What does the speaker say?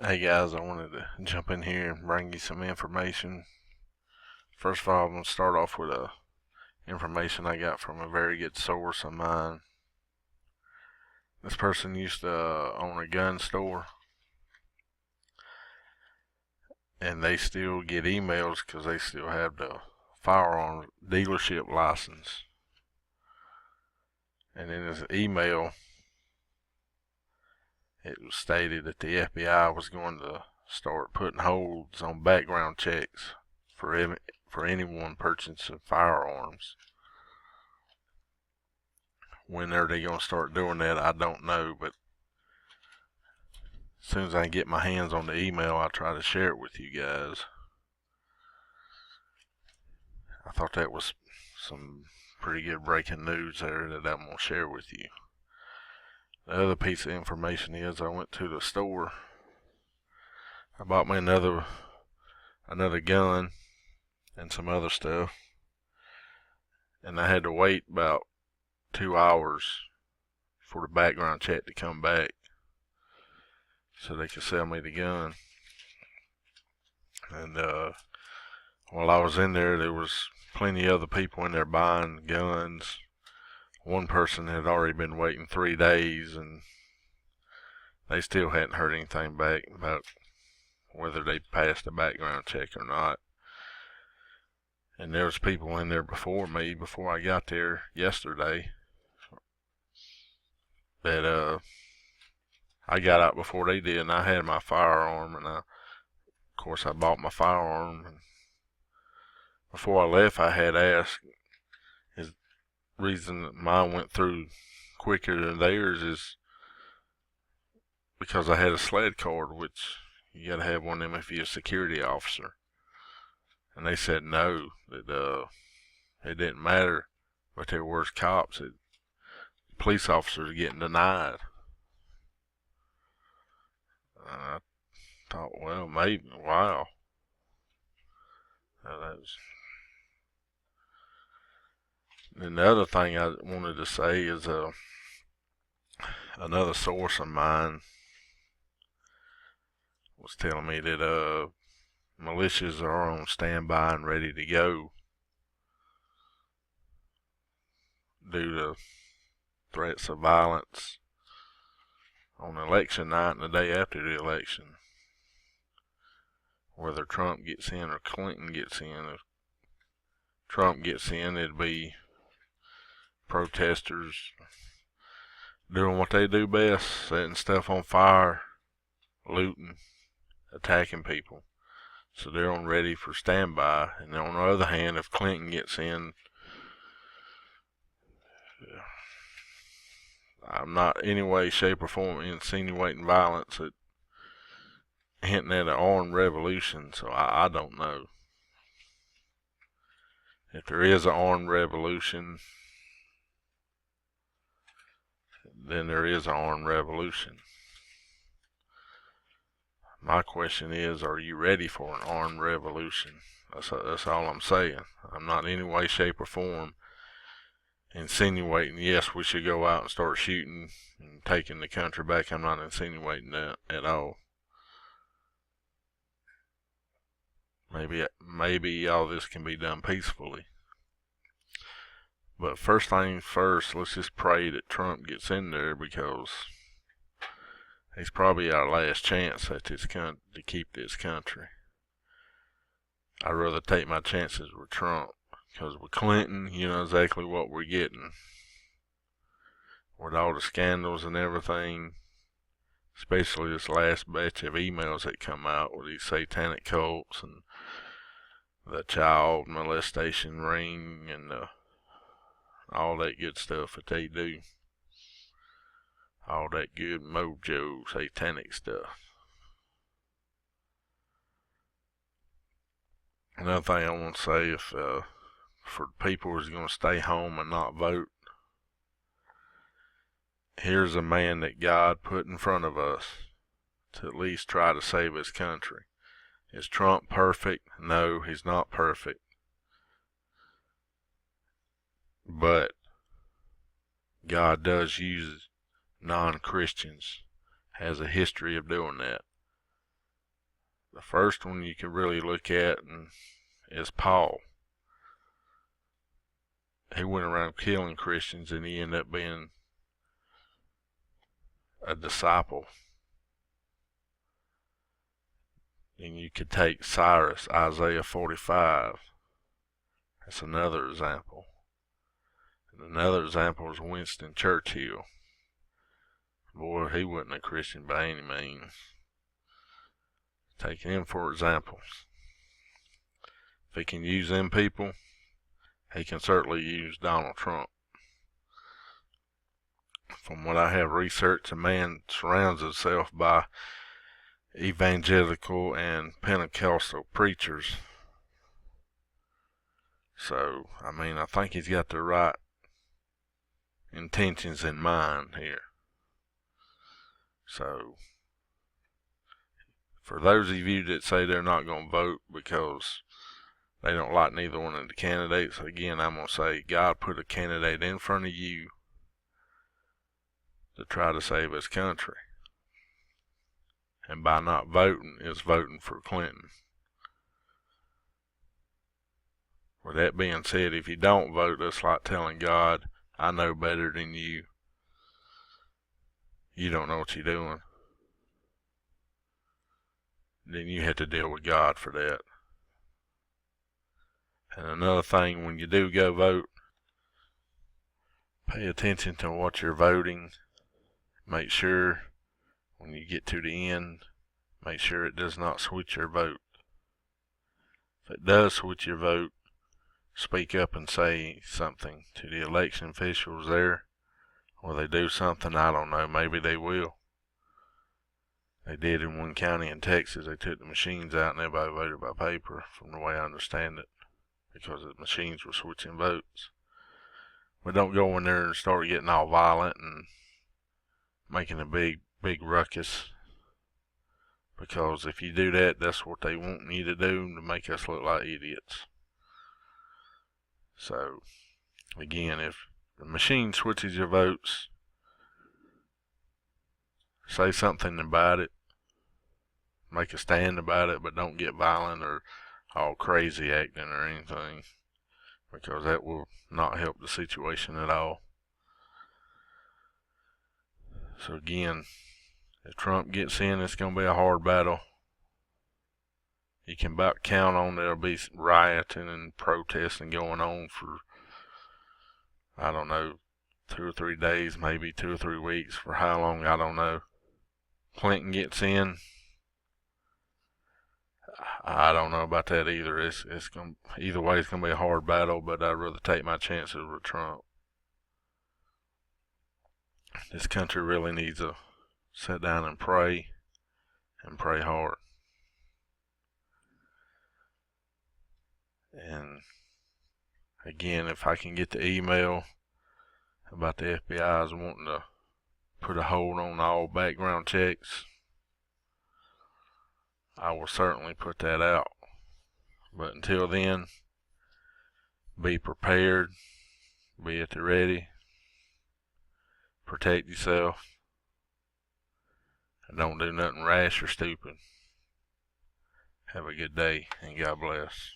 Hey guys, I wanted to jump in here and bring you some information. First of all, I'm going to start off with information I got from a very good source of mine. This person used to own a gun store, and they still get emails because they still have the firearm dealership license. And in his email, it was stated that the FBI was going to start putting holds on background checks for anyone purchasing firearms. When are they going to start doing that, I don't know, but as soon as I can get my hands on the email, I'll try to share it with you guys. I thought that was some pretty good breaking news there that I'm going to share with you. The other piece of information is I went to the store. I bought me another gun and some other stuff, and I had to wait about 2 hours for the background check to come back so they could sell me the gun. And while I was in there, there was plenty of other people in there buying guns. One person had already been waiting 3 days, and they still hadn't heard anything back about whether they passed the background check or not. And there was people in there before me, before I got there yesterday, that I got out before they did, and I had my firearm, and of course I bought my firearm. And before I left, I had asked, is reason that mine went through quicker than theirs is because I had a Sled Card, which you gotta have one of them if you're a security officer. And they said no, that it didn't matter, but there was cops, police officers getting denied. And I thought, well, maybe, wow. And the other thing I wanted to say is another source of mine was telling me that militias are on standby and ready to go due to threats of violence on election night and the day after the election. Whether Trump gets in or Clinton gets in, if Trump gets in, it'd be protesters doing what they do best, setting stuff on fire, looting, attacking people. So they're on ready for standby. And on the other hand, if Clinton gets in, I'm not in any way, shape, or form insinuating violence, hinting at an armed revolution, so I don't know. If there is an armed revolution, then there is an armed revolution. My question is, are you ready for an armed revolution? That's all I'm saying. I'm not in any way, shape, or form insinuating, yes, we should go out and start shooting and taking the country back. I'm not insinuating that at all. Maybe all this can be done peacefully. But first things first, let's just pray that Trump gets in there, because he's probably our last chance at this to keep this country. I'd rather take my chances with Trump, because with Clinton, you know exactly what we're getting. With all the scandals and everything, especially this last batch of emails that come out with these satanic cults and the child molestation ring and all that good stuff that they do. All that good mojo satanic stuff. Another thing I want to say, if for people who's going to stay home and not vote, here's a man that God put in front of us to at least try to save his country. Is Trump perfect? No, he's not perfect. But God does use non-Christians, has a history of doing that. The first one you can really look at is Paul. He went around killing Christians, and he ended up being a disciple. And you could take Cyrus, Isaiah 45. That's another example. And another example is Winston Churchill. Boy, he wasn't a Christian by any means. Take him for examples. If he can use them people, he can certainly use Donald Trump. From what I have researched, a man surrounds himself by evangelical and Pentecostal preachers. So, I mean, I think he's got the right intentions in mind here. So, for those of you that say they're not going to vote because they don't like neither one of the candidates, again, I'm going to say God put a candidate in front of you to try to save his country. And by not voting, is voting for Clinton. With that being said, if you don't vote, that's like telling God, I know better than you. You don't know what you're doing. Then you have to deal with God for that. And another thing, when you do go vote, pay attention to what you're voting. Make sure when you get to the end, make sure it does not switch your vote. If it does switch your vote, speak up and say something to the election officials there. Or they do something, I don't know, maybe they will. They did in one county in Texas. They took the machines out and everybody voted by paper, from the way I understand it, because the machines were switching votes. But don't go in there and start getting all violent and making a big ruckus, because if you do that, that's what they want you to do, to make us look like idiots. So, again, if the machine switches your votes, say something about it, make a stand about it, but don't get violent or all crazy acting or anything, because that will not help the situation at all. So again, if Trump gets in, it's going to be a hard battle. You can about count on there'll be rioting and protesting going on for, I don't know, 2 or 3 days, maybe 2 or 3 weeks. For how long, I don't know. Clinton gets in, I don't know about that either. It's going either way. It's going to be a hard battle, but I'd rather take my chances with Trump. This country really needs to sit down and pray hard. And again, if I can get the email about the FBI's wanting to put a hold on all background checks, I will certainly put that out. But until then, be prepared, be at the ready, protect yourself, and don't do nothing rash or stupid. Have a good day, and God bless.